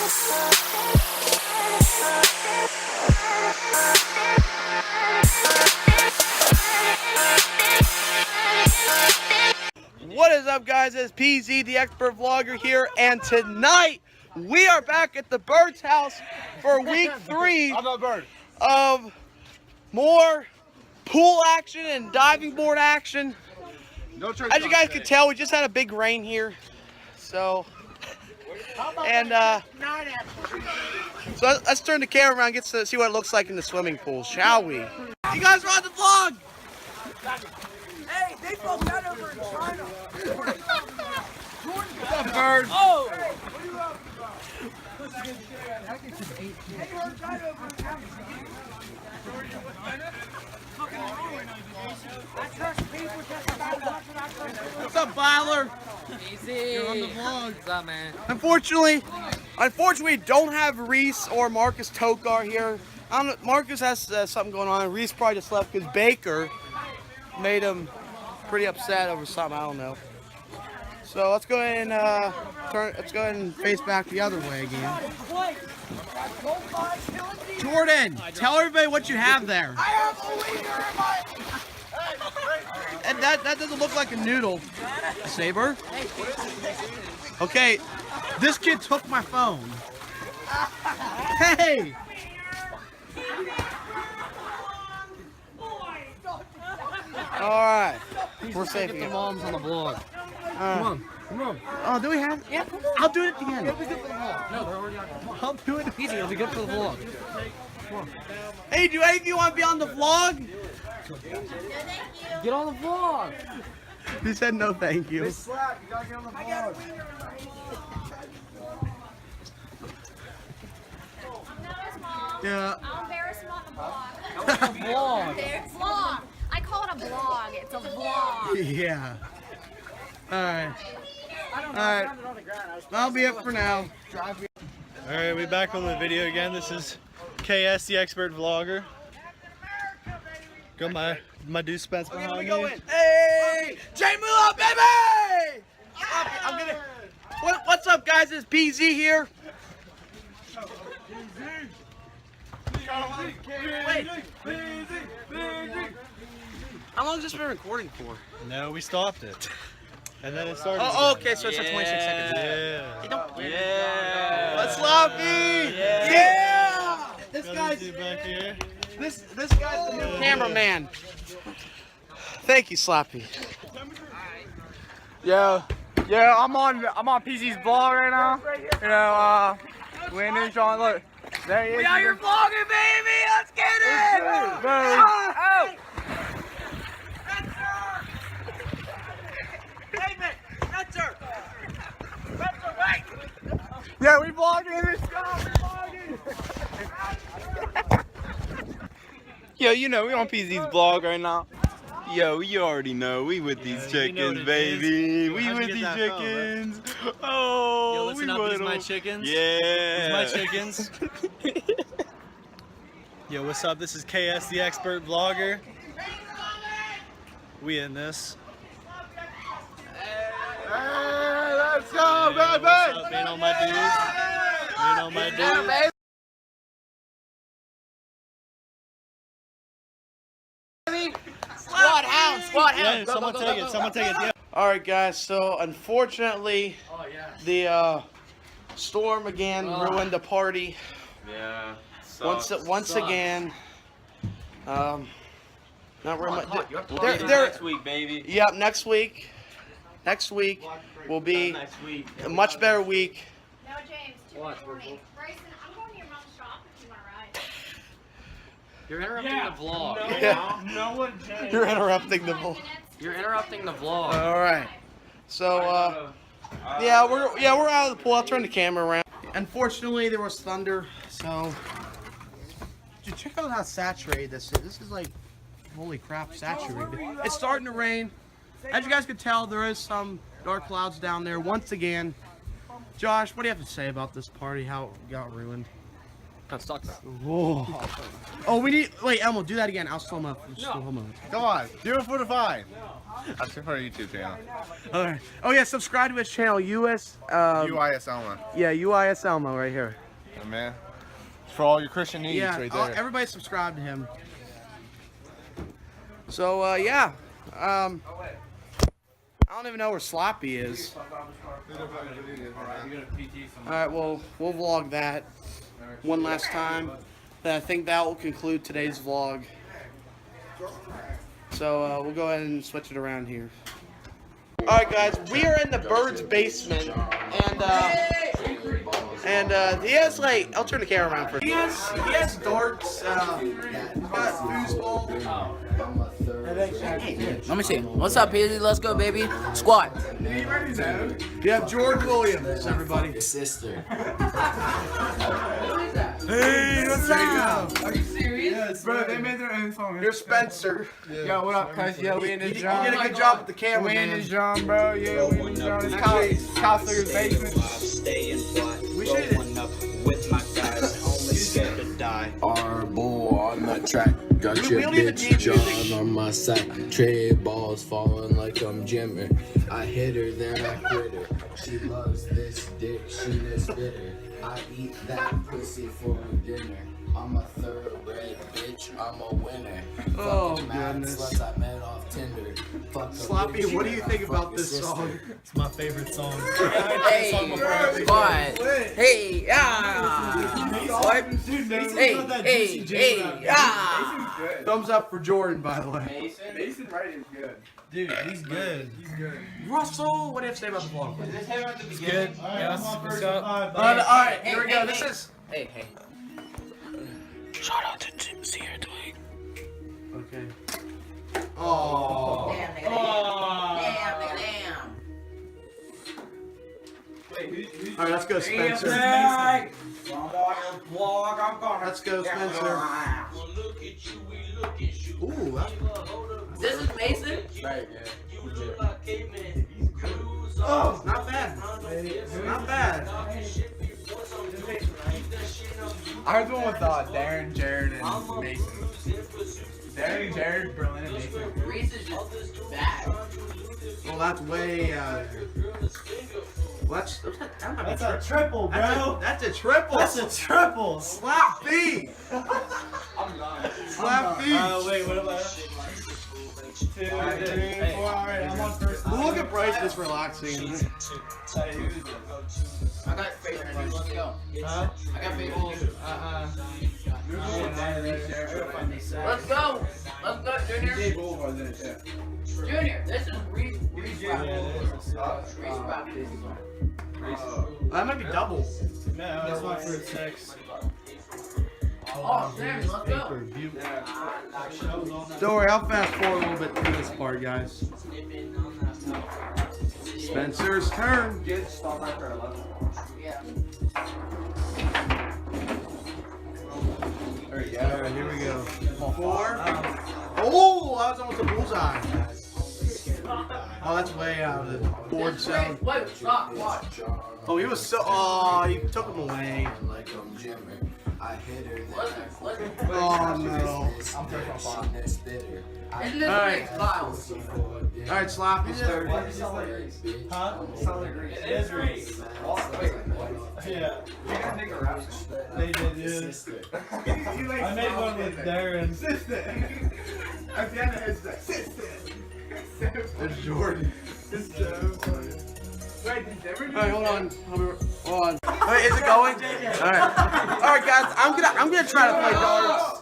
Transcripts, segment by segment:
What is up, guys? It's PZ, the expert vlogger here, and tonight we are back at the Bird's house for week 3 of more pool action and diving board action. As you guys can tell, we just had a big rain here, so let's turn the camera around and get to see what it looks like in the swimming pool, shall we? You guys are on the vlog. Hey, they broke that over in China. What's up, Bird? Oh! What's up, Byler? Easy. You're on the vlog. What's up, man? Unfortunately, we don't have Reese or Marcus Tokar here. I don't know, Marcus has something going on. Reese probably just left because Baker made him pretty upset over something. I don't know. So let's go ahead and let's go ahead and face back the other way again. Jordan, tell everybody what you have there. I have a wiener in my... And that doesn't look like a noodle. Saber? Okay, this kid took my phone. Hey! Alright, we're safe Get here. the moms on the vlog. Come on. Oh, do we have? Yeah. I'll do it at the end. No, they're already on. I'll do it. Easy, it'll be good for the vlog. Hey, do any of you want to be on the vlog? Get on the vlog. He said no, thank you. Yeah. I'll embarrass him on the blog. Vlog. There's vlog. I call it a vlog. It's a vlog. Yeah. Alright. Alright. That'll be it for now. Alright, we back on the video again. This is KS, the expert vlogger. Got my dude Spence behind me. Hey! J Moolah, baby! I'm gonna. What's up, guys? It's PZ here. Wait. How long has this been recording for? No, we stopped it. And then it started. Oh, okay, so it's like 26 seconds. Yeah. Let's Sloppy! Yeah! This guy's back here. this guy's the new cameraman. Thank you, Sloppy. Yeah, I'm on PZ's vlog right now. You know, we ain't doing Sean. Look, there he is. We out here vlogging, baby! Let's get it! Oh. Yeah, we vlogging in this stuff. Yo, you know, we on PZ's vlog right now. Yo, you already know, we with these chickens, baby. We with these chickens. Oh, Yo, listen we up, with these my them. chickens. Yeah. These my chickens. Yo, what's up? This is KS, the expert vlogger. We in this. Hey, let's go, baby. What's up? Ain't on my dudes. Ain't on my dudes. Squad hound! Yeah, someone take it. Someone take it. Yeah. Alright, guys, so unfortunately, the storm again ruined the party. Yeah. Once again. Not very much. Next week, baby. Yep, next week. Next week will be a much better week. No, James, too much morning. Bryson, I'm going to your mom's shop if you want to ride. You're interrupting the vlog. Yeah. No one. You're interrupting the vlog. You're interrupting the vlog. All right. So yeah, we're out of the pool. I'll turn the camera around. Unfortunately, there was thunder, so dude, check out how saturated this is. This is like, holy crap, saturated. It's starting to rain. As you guys can tell, there is some dark clouds down there once again. Josh, what do you have to say about this party? How it got ruined? That sucks. Whoa. Oh, we need. Wait, Elmo, do that again. I'll slow mo. Slow mo. Come on, do it for the fine. That's for our YouTube channel. All right. Oh yeah, subscribe to his channel, US. UIS Elma. Yeah, UIS Elmo right here. Yeah, man. It's for all your Christian needs Yeah, right there. everybody subscribe to him. So yeah, I don't even know where Sloppy is. All right, well we'll vlog that one last time. But I think that will conclude today's vlog. So we'll go ahead and switch it around here. All right, guys, we are in the bird's basement, and he has like, I'll turn the camera around for. He has darts. He's got foosball. Let me see. What's up, PZ? Let's go, baby. Squad. You have George Williams, everybody. Sister. Hey, what's up? Are you serious? Bro, they made their own song. You're Spencer. Yo, what up, cuz? Yo, we in this You John. did a good job with the camera, We in man. this John, bro. Yeah, we in this John. It's Kyle Slicker's basement. We should. With my guys, only scared to die. R-Bull on the track, got We your don't even bitch need John music. on my side. Trade balls falling like I'm Jimmer. I hit her, then I quit her. She loves this dick, she this bitter. I eat that pussy for dinner. I'm a thoroughbred bitch, I'm a winner. Oh, Fucking mad goodness. sluts I met off Tinder. Fuck a Sloppy, bitch, what do you think fuck about your this sister. song? It's my favorite song. Hey, squad. Hey, What? Hey, Thumbs up for Jordan, by the way. Mason Wright is good. Dude, he's good. He's good. Russell, what do you have to say about the vlog? It's good. Yes, what's up? All right, here we go. This is. Hey. Shout out to Jim Seardwig. Okay. Oh. Damn. All right, let's go, Spencer. Let's go, Spencer. Ooh, that's. This is Mason. Oh, not bad. Not bad. I was the one with Darren, Jared, and Mason. Darren, Jared, Berlin, and Mason. Reese is just bad. Well, that's way. Well, that's a triple, bro. That's a triple. That's a triple. Slap B. Slap B. Wait, what about 2, 3, 4? Alright, I'm on first. Look at Bryce just relaxing. I got faith in you. Let's go. Huh? I got faith in you. Let's go. Let's go, Junior. Junior, this is Reese rap. That might be double. No, that's my first text. Oh, Sammy, let's go. Don't worry, I'll fast forward a little bit through this part, guys. Spencer's turn. Yeah. Alright, here we go. 4. Oh, that was almost a bullseye. Oh, that's way out of the board zone. Wait, stop, watch. Oh, he was so. Oh, you took him away. Like I'm Jimmer. I hit her, then I Listen. Oh, no. she this bitter. Isn't this Alright. great style? Alright, Sloppy's third. Huh? It is Reese. Yeah. They did, yeah. I made one with Darren. There's Jordan. Alright, hold on. Hold on. Wait, is it going? Alright. Alright, guys, I'm gonna try to play darts.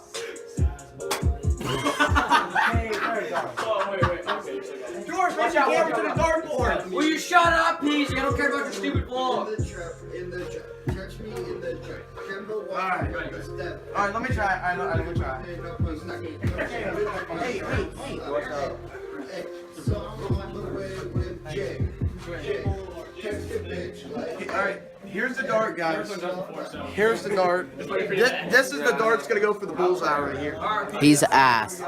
George, watch out, over to the dartboard. Will you shut up, please? I don't care about your stupid vlog. Alright. Alright, let me try. Alright, let me try. Alright, here's the dart, guys. Here's the dart. This is the dart that's gonna go for the bullseye right here. He's ass.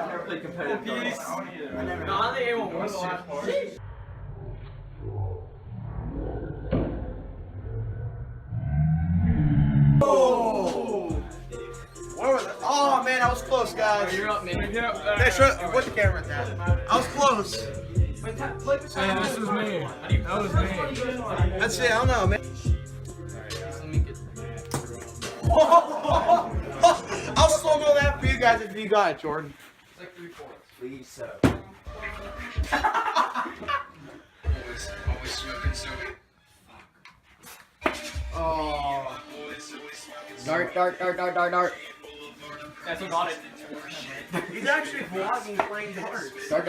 man. I was close, guys. You're up, man. Hey, put the camera at that. I was close. Yeah, this was me. That was me. That's it. I don't know, man. I'll slow-mo that for you guys if you got it, Jordan. It's like 3/4. Please, so. Always smoking so. Oh. Dart. That's what got it. He's actually vlogging playing darts. Dart.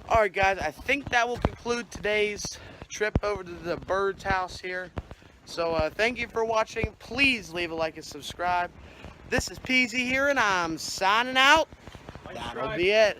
Alright guys, I think that will conclude today's trip over to the bird's house here. So thank you for watching. Please leave a like and subscribe. This is PZ here and I'm signing out. That'll be it.